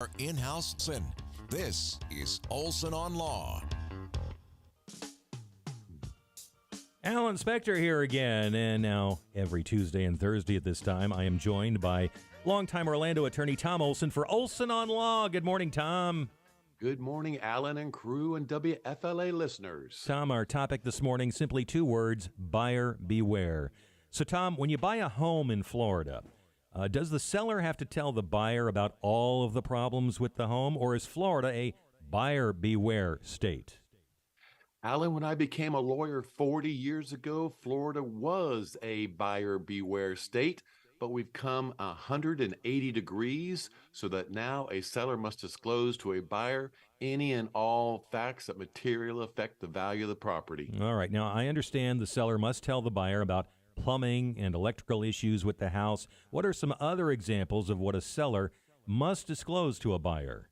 Our in-house Olsen. This is Olsen on Law. Alan Spector here again, and now every Tuesday and Thursday at this time, I am joined by longtime Orlando attorney Tom Olsen for Olsen on Law. Good morning, Tom. Good morning, Alan and crew and WFLA listeners. Tom, our topic this morning, simply two words, buyer beware. So, Tom, when you buy a home in Florida, does the seller have to tell the buyer about all of the problems with the home, or is Florida a buyer beware state? Alan, when I became a lawyer 40 years ago, Florida was a buyer beware state, but we've come 180 degrees so that now a seller must disclose to a buyer any and all facts that materially affect the value of the property. All right. Now, I understand the seller must tell the buyer about plumbing and electrical issues with the house. What are some other examples of what a seller must disclose to a buyer?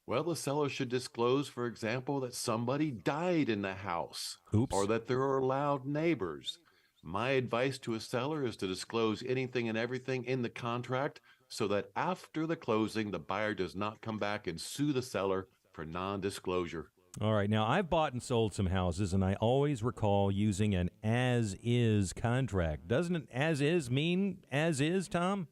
Well, the seller should disclose, for example, that somebody died in the house. Oops. Or that there are loud neighbors. My advice to a seller is to disclose anything and everything in the contract so that after the closing, the buyer does not come back and sue the seller for non-disclosure. All right. Now, I've bought and sold some houses, and I always recall using an as-is contract. Doesn't an as-is mean as-is, Tom?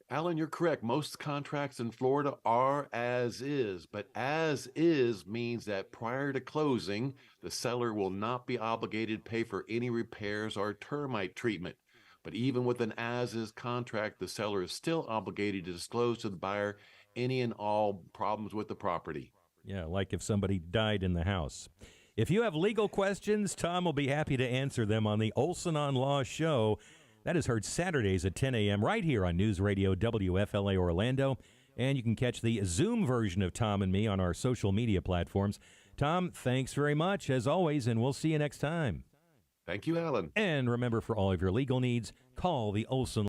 Alan, you're correct. Most contracts in Florida are as is, but as is means that prior to closing, the seller will not be obligated to pay for any repairs or termite treatment. But even with an as is contract, the seller is still obligated to disclose to the buyer any and all problems with the property. Yeah, like if somebody died in the house. If you have legal questions, Tom will be happy to answer them on the Olsen on Law show. That is heard Saturdays at 10 a.m. right here on News Radio WFLA Orlando. And you can catch the Zoom version of Tom and me on our social media platforms. Tom, thanks very much, as always, and we'll see you next time. Thank you, Alan. And remember, for all of your legal needs, call the Olsen